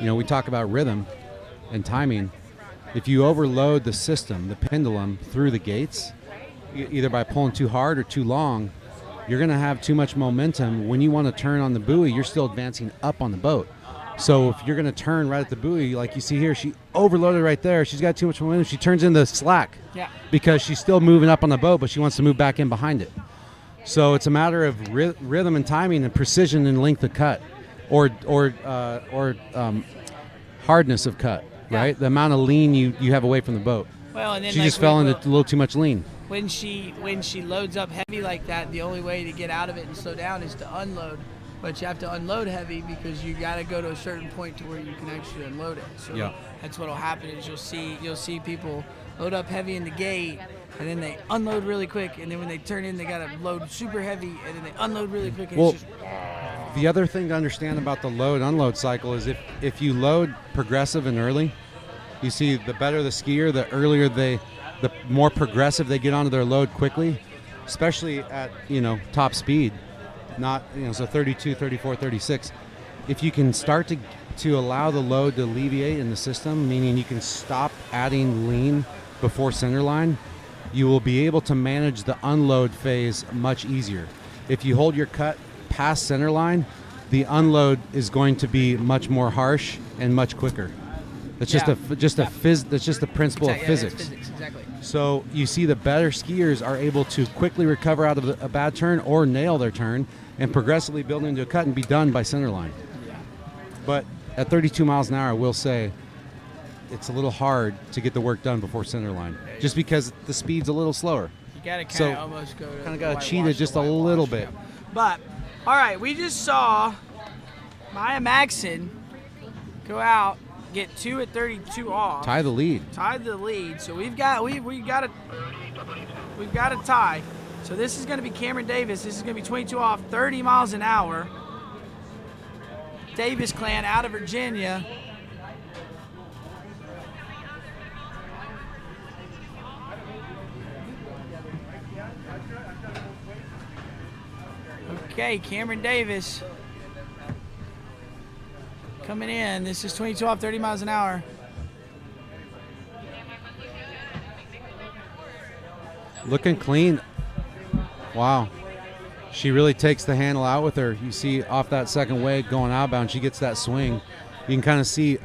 we talk about rhythm and timing. If you overload the system, the pendulum, through the gates, either by pulling too hard or too long, you're going to have too much momentum. When you want to turn on the buoy, you're still advancing up on the boat. So if you're going to turn right at the buoy, like you see here, she overloaded right there. She's got too much momentum. She turns into slack because she's still moving up on the boat, but she wants to move back in behind it. So it's a matter of rhythm and timing and precision and length of cut, or hardness of cut, right? The amount of lean you have away from the boat. Well, and then she just fell into a little too much lean. When she loads up heavy like that, the only way to get out of it and slow down is to unload. But you have to unload heavy because you got to go to a certain point to where you can actually unload it. So that's what'll happen is you'll see people load up heavy in the gate, and then they unload really quick, and then when they turn in, they got to load super heavy, and then they unload really quick. And it's just... The other thing to understand about the load-unload cycle is if you load progressive and early, you see the better the skier, the earlier the more progressive they get onto their load quickly, especially at top speed. Not so 32, 34, 36. If you can start to allow the load to alleviate in the system, meaning you can stop adding lean before center line, you will be able to manage the unload phase much easier. If you hold your cut past center line, the unload is going to be much more harsh and much quicker. That's just that's just the principle of physics. Physics, exactly. So you see the better skiers are able to quickly recover out of a bad turn or nail their turn and progressively build into a cut and be done by center line. Yeah. But at 32 miles an hour, I will say it's a little hard to get the work done before center line, just because the speed's a little slower. You got to kind of almost go to got to cheat it just a little bit. Yeah. But, all right, we just saw Maya Maxson go out, get 2 at 32 off. Tie the lead. So we've got a tie. So this is going to be Cameron Davis. This is going to be 22 off, 30 miles an hour. Davis clan out of Virginia. Okay, Cameron Davis coming in. This is 22 off, 30 miles an hour. Looking clean. Wow. She really takes the handle out with her. You see off that second wave going outbound, she gets that swing. You can kind of see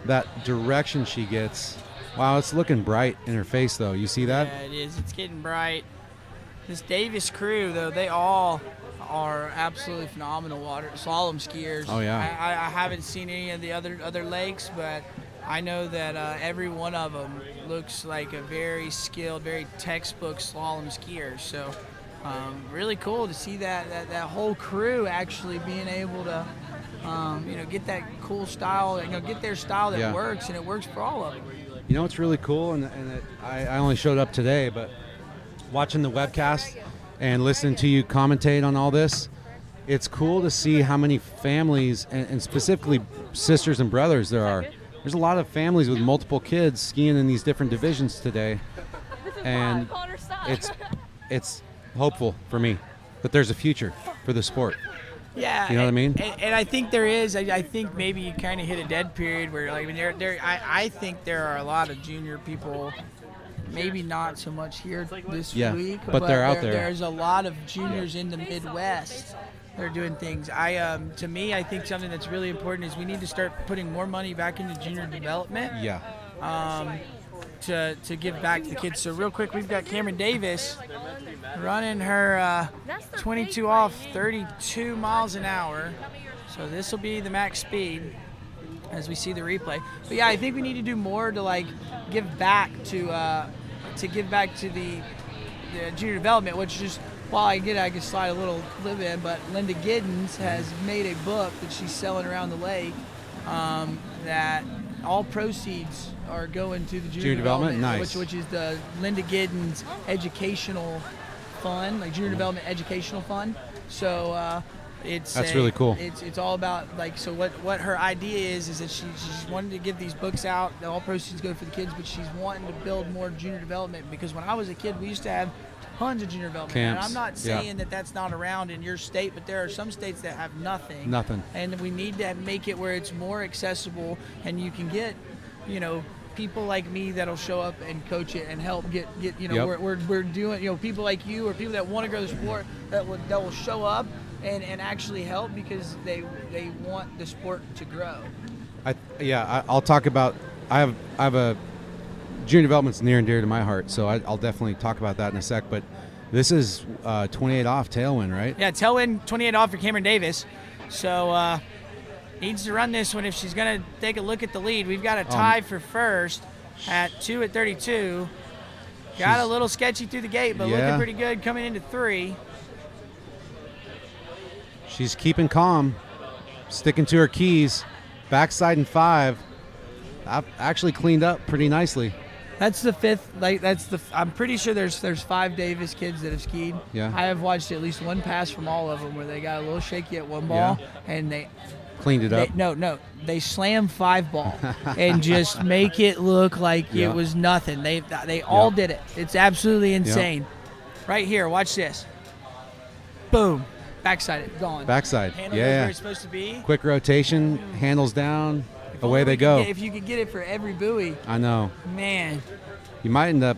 that direction she gets. Wow, it's looking bright in her face, though. You see that? Yeah, it is. It's getting bright. This Davis crew, though, they all are absolutely phenomenal slalom skiers. Oh, yeah. I haven't seen any of the other lakes, but I know that every one of them looks like a very skilled, very textbook slalom skier. So really cool to see that whole crew actually being able to get that cool style, get their style that works, and it works for all of them. You know what's really cool, and I only showed up today, but watching the webcast and listening to you commentate on all this, it's cool to see how many families, and specifically sisters and brothers there are. There's a lot of families with multiple kids skiing in these different divisions today, and it's hopeful for me that there's a future for the sport. Yeah, you know what I mean. And I think there is. I think maybe you kind of hit a dead period where, like, I think there are a lot of junior people. Maybe not so much here this week, but they're out there. There's a lot of juniors in the Midwest that are doing things. To me, I think something that's really important is we need to start putting more money back into junior development. Yeah. To give back to the kids. So real quick, we've got Cameron Davis running her 22 off, 32 miles an hour. So this will be the max speed as we see the replay. But yeah, I think we need to do more to give back to the the junior development, which just while I can slide a little clip in, but Linda Giddens has made a book that she's selling around the lake that all proceeds are going to the junior development, nice. which is the Linda Giddens educational fund, like junior development educational fund. So that's really cool. It's all about so what her idea is that she's wanting to give these books out. All proceeds go for the kids, but she's wanting to build more junior development because when I was a kid, we used to have tons of junior development. Camps. And I'm not saying that that's not around in your state, but there are some states that have nothing. Nothing. And we need to make it where it's more accessible, and you can get, people like me that'll show up and coach it and help get we're doing, people like you or people that want to grow the sport that will show up and actually help because they want the sport to grow. I'll talk about. I have a junior development's near and dear to my heart, so I'll definitely talk about that in a sec. But this is 28 off tailwind, right? Yeah, tailwind 28 off for Cameron Davis. So needs to run this one if she's going to take a look at the lead. We've got a tie for first at 2 at 32. Got a little sketchy through the gate, but looking pretty good coming into 3. She's keeping calm, sticking to her keys. Backside in 5. I've actually cleaned up pretty nicely. That's the 5th. I'm pretty sure there's 5 Davis kids that have skied. Yeah. I have watched at least one pass from all of them where they got a little shaky at one ball and they cleaned it up. They slam 5 ball and just make it look like it was nothing. They all did it. It's absolutely insane. Right here, watch this. Boom. Backside it, gone. Backside. Handle goes where it's supposed to be. Quick rotation, handles down. Away they go. If you could get it for every buoy. I know. Man. You might end up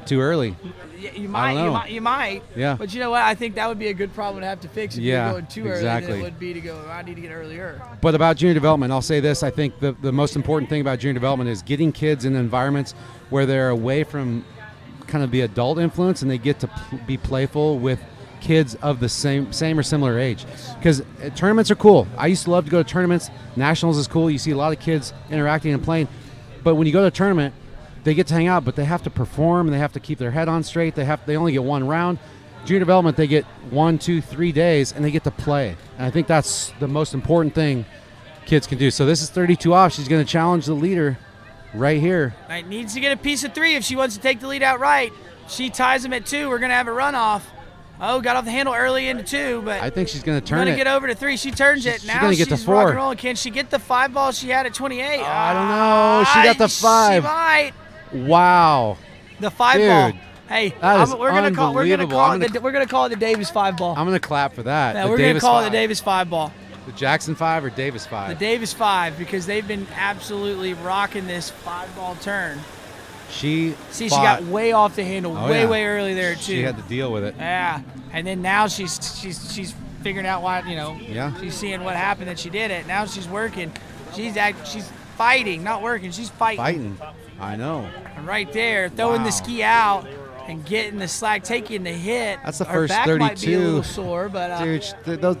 too early. You might. You might. Yeah. But you know what? I think that would be a good problem to have to fix if you're going too early than it would be to go, I need to get earlier. But about junior development, I'll say this. I think the most important thing about junior development is getting kids in environments where they're away from kind of the adult influence and they get to be playful with kids of the same or similar age, because tournaments are cool. I used to love to go to tournaments. Nationals is cool. You see a lot of kids interacting and playing, but when you go to a tournament, they get to hang out, but they have to perform and they have to keep their head on straight. They only get one round. Junior development, they get 1, 2, 3 days and they get to play, and I think that's the most important thing kids can do. So this is 32 off. She's going to challenge the leader right here. Right, needs to get a piece of 3 if she wants to take the lead outright. She ties them at 2. We're going to have a runoff. Oh, got off the handle early into 2, but I think she's going to turn it. Going to get over to 3. She turns it. Now she's she's rock and rolling. Can she get the 5 ball she had at 28? Oh, I don't know. She got the 5. She might. Wow. The 5 Dude, ball. Hey, we're going to call it the Davis 5 ball. I'm going to clap for that. Yeah, we're going to call it the Davis 5 ball. The Jackson 5 or Davis 5? The Davis 5, because they've been absolutely rocking this 5 ball turn. She got way off the handle way early there too. She had to deal with it. Yeah, and then now she's figuring out why she's seeing what happened that she did it. Now she's working. She's fighting, not working. She's fighting. I know. And right there, throwing the ski out and getting the slack, taking the hit. That's the Her first back 32. Might be a little sore, but dude,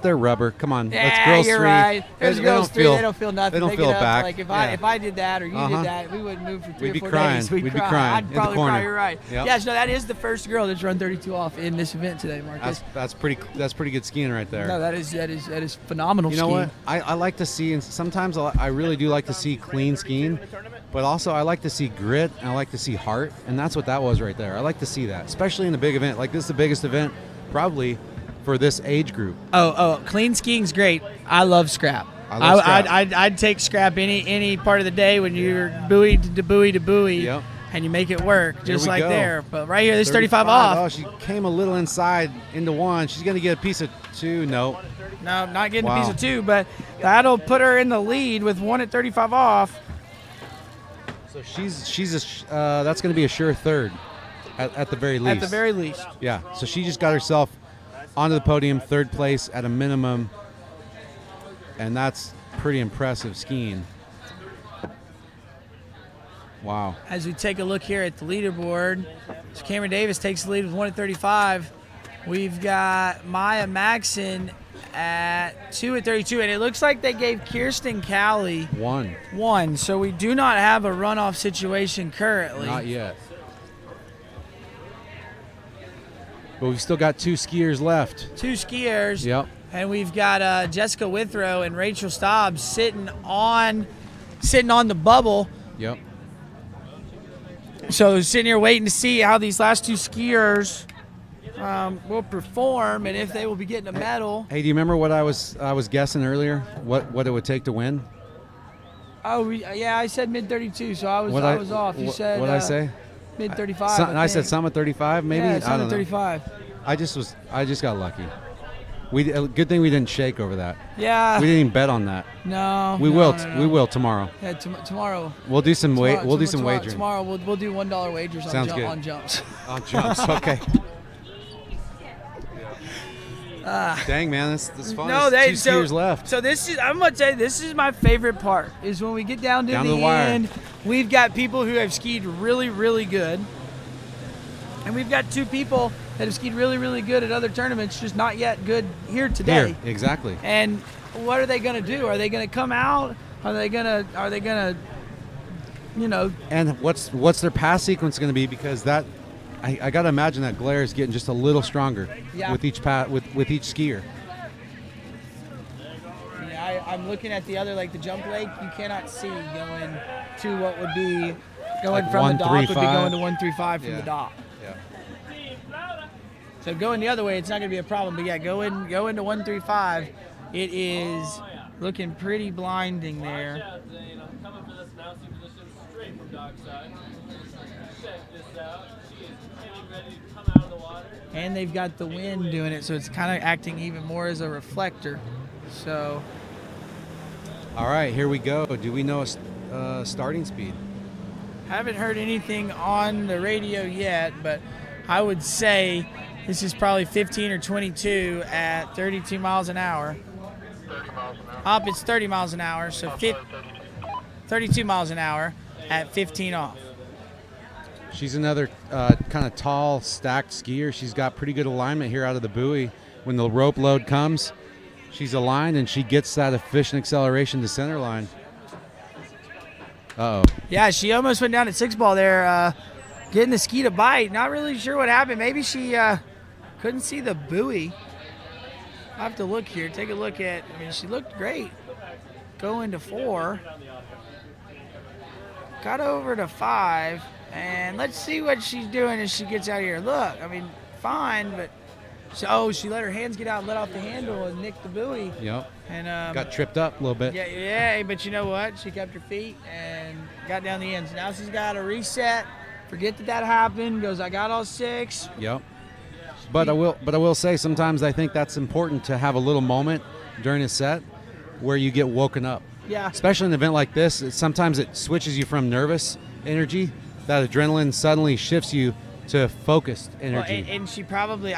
they're rubber. Come on, yeah, let's girls you're 3. right. There's girls 3. They don't feel nothing. They don't feel it back. Like if I did that or you did that, we wouldn't move for 3 or 4 days. We'd be crying. I'd probably cry. You're right. Yep. Yeah, so that is the first girl that's run 32 off in this event today, Marcus. That's pretty good skiing right there. No, that is phenomenal. You know what? I like to see, and sometimes I really do like to see clean skiing, but also I like to see grit and I like to see heart, and that's what that was right there. I like to see that, especially in a big event like this. Is the biggest event probably for this age group. Clean skiing's great. I love scrap. I'd take scrap any part of the day when you're buoy to buoy to buoy. Yep. And you make it work just like go. there. But right here, this 35 off. Oh, she came a little inside into 1. She's going to get a piece of 2. No, not getting a piece of 2, but that'll put her in the lead with 1 at 35 off. So that's going to be a sure third at the very least. At the very least. Yeah. So she just got herself onto the podium, 3rd place at a minimum, and that's pretty impressive skiing. Wow. As we take a look here at the leaderboard, so Cameron Davis takes the lead with 1 at 35. We've got Maya Maxson at 2 at 32, and it looks like they gave Kirsten Calley 1. So we do not have a runoff situation currently. Not yet. But we've still got 2 skiers left. 2 skiers. Yep. And we've got Jessica Withrow and Rachel Staub sitting on the bubble. Yep. So sitting here waiting to see how these last 2 skiers will perform and if they will be getting a medal. Hey, do you remember what I was guessing earlier? What it would take to win? Oh yeah, I said mid 32, so I was off. You said what did I say? Mid 35. I said some at 35, maybe. Yeah, I some don't at know. 35. I just got lucky. Good thing we didn't shake over that. Yeah. We didn't even bet on that. No. We will tomorrow. Yeah, tomorrow. We'll do some wagering. Tomorrow we'll do $1 wagers on jumps. On jumps. Okay. Dang, man, this is fun. No, There's 2 skiers left. So I'm gonna tell you, this is my favorite part. Is when we get down to the wire. end. We've got people who have skied really, really good, and we've got 2 people that have skied really, really good at other tournaments, just not yet good here today. Here, exactly. And what are they gonna do? Are they gonna come out? Are they gonna? And what's their pass sequence going to be? Because that, I got to imagine that glare is getting just a little stronger with each with each skier. Yeah, I'm looking at the other, like the jump lake. You cannot see going to what would be going Like from the dock would be 135? going to 135 from the dock. Yeah. So going the other way, it's not going to be a problem. But yeah, go into 135. It is looking pretty blinding there. Coming for this mousy position straight from dockside. Check this out. She is getting ready to come out of the water. And they've got the wind doing it, so it's kind of acting even more as a reflector. So. All right, here we go. Do we know a starting speed? Haven't heard anything on the radio yet, but I would say this is probably 15 or 22 at 32 miles an hour. Up, it's 30 miles an hour, so 32 miles an hour at 15 off. She's another kind of tall, stacked skier. She's got pretty good alignment here out of the buoy. When the rope load comes, she's aligned and she gets that efficient acceleration to center line. Uh-oh. Yeah, she almost went down at 6 ball there, getting the ski to bite. Not really sure what happened. Maybe she couldn't see the buoy. I'll have to look here. Take a look at, she looked great. Going to 4. Got over to 5. And let's see what she's doing as she gets out of here. Look, fine, but she let her hands get out and let off the handle and nicked the buoy. Yep. And got tripped up a little bit. Yeah, but you know what? She kept her feet and got down the ends. Now she's got to reset. Forget that happened. Goes, I got all 6. Yep. But I will say sometimes I think that's important to have a little moment during a set where you get woken up. Yeah. Especially in an event like this, sometimes it switches you from nervous energy. That adrenaline suddenly shifts you to focused energy. Well, and she probably,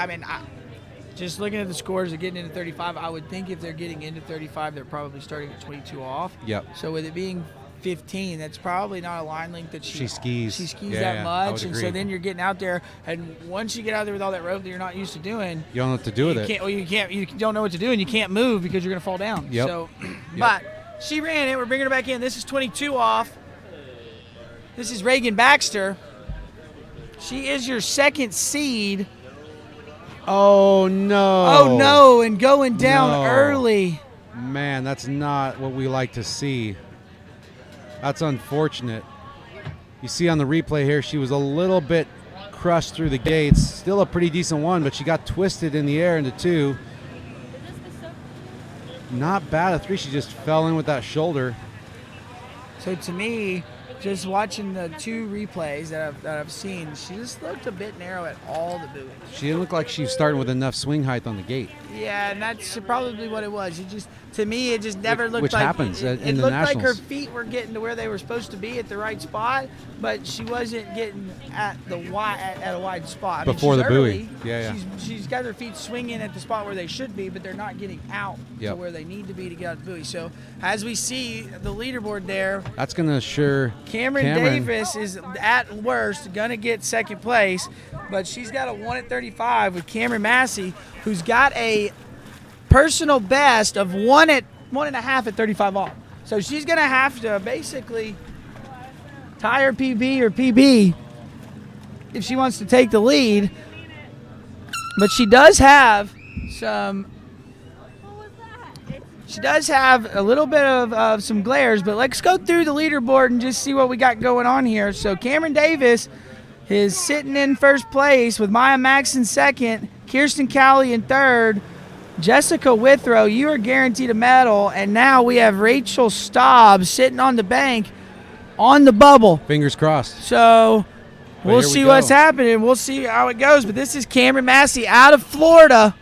just looking at the scores of getting into 35, I would think if they're getting into 35, they're probably starting at 22 off. Yep. So with it being 15, that's probably not a line length that she skis. She skis Yeah, that I much, would and so agree. then you're getting out there, and once you get out there with all that rope that you're not used to doing, You don't know what to do with it. You don't know what to do, and you can't move because you're going to fall down. Yep. So, but she ran it. We're bringing her back in. This is 22 off. This is Reagan Baxter. She is your second seed. Oh no! Oh no! And going down No. early. Man, that's not what we like to see. That's unfortunate. You see on the replay here, she was a little bit crushed through the gates. Still a pretty decent one, but she got twisted in the air into 2. Not bad at 3. She just fell in with that shoulder. So to me, just watching the 2 replays that I've seen, she just looked a bit narrow at all the buoys. She didn't look like she was starting with enough swing height on the gate. Yeah, and that's probably what it was. To me, it just never looked which like happens it, in it the looked like her Nationals. feet were getting to where they were supposed to be at the right spot, but she wasn't getting at a wide spot. Before she's the buoy. early. Yeah. She's got her feet swinging at the spot where they should be, but they're not getting out to Yep. where they need to be to get out the buoy. So as we see the leaderboard there, That's going to assure Cameron Davis is at worst going to get second place, but she's got a 1 at 35 with Cameron Massey, who's got a personal best of 1.5 at 35 off. So she's going to have to basically tie her PB or PB if she wants to take the lead. But she does have some. She does have a little bit of some glares, but let's go through the leaderboard and just see what we got going on here. So Cameron Davis is sitting in first place with Maya Maxson second, Kirsten Calley in third, Jessica Withrow, you are guaranteed a medal, and now we have Rachel Staub sitting on the bank on the bubble. Fingers crossed. So we'll see what's happening. We'll see how it goes. But this is Cameron Massey out of Florida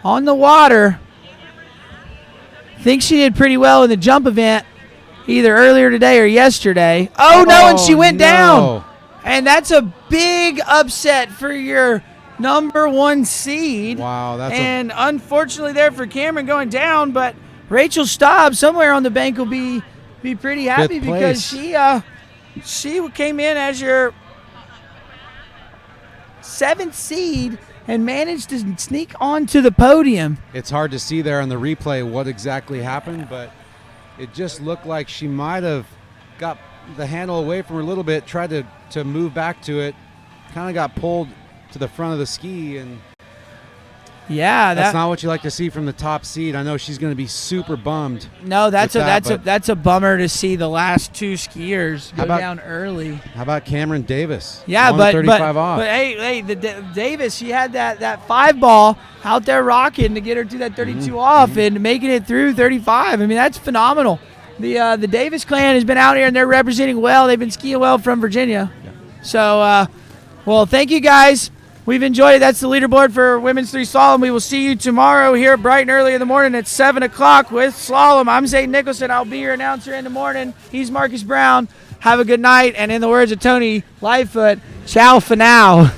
on the water. Think she did pretty well in the jump event either earlier today or yesterday. Oh, no, and she went down. And that's a big upset for your number 1 seed. Wow. And unfortunately there for Cameron going down, but Rachel Staub somewhere on the bank will be pretty happy because she came in as your 7th seed and managed to sneak onto the podium. It's hard to see there on the replay what exactly happened, but it just looked like she might have got the handle away from her a little bit, tried to move back to it, kind of got pulled to the front of the ski, and yeah, that's not what you like to see from the top seed. I know she's going to be super bummed. No, that's a bummer to see the last 2 skiers go down early. How about Cameron Davis? Yeah, but 35 off. But hey, Davis, she had that 5 ball out there rocking to get her to that 32 off and making it through 35. I mean, that's phenomenal. The Davis clan has been out here and they're representing well. They've been skiing well from Virginia. Yeah. So, well, thank you guys. We've enjoyed it. That's the leaderboard for Women's 3 Slalom. We will see you tomorrow here bright and early in the morning at 7 o'clock with Slalom. I'm Zayden Nicholson. I'll be your announcer in the morning. He's Marcus Brown. Have a good night. And in the words of Tony Lightfoot, ciao for now.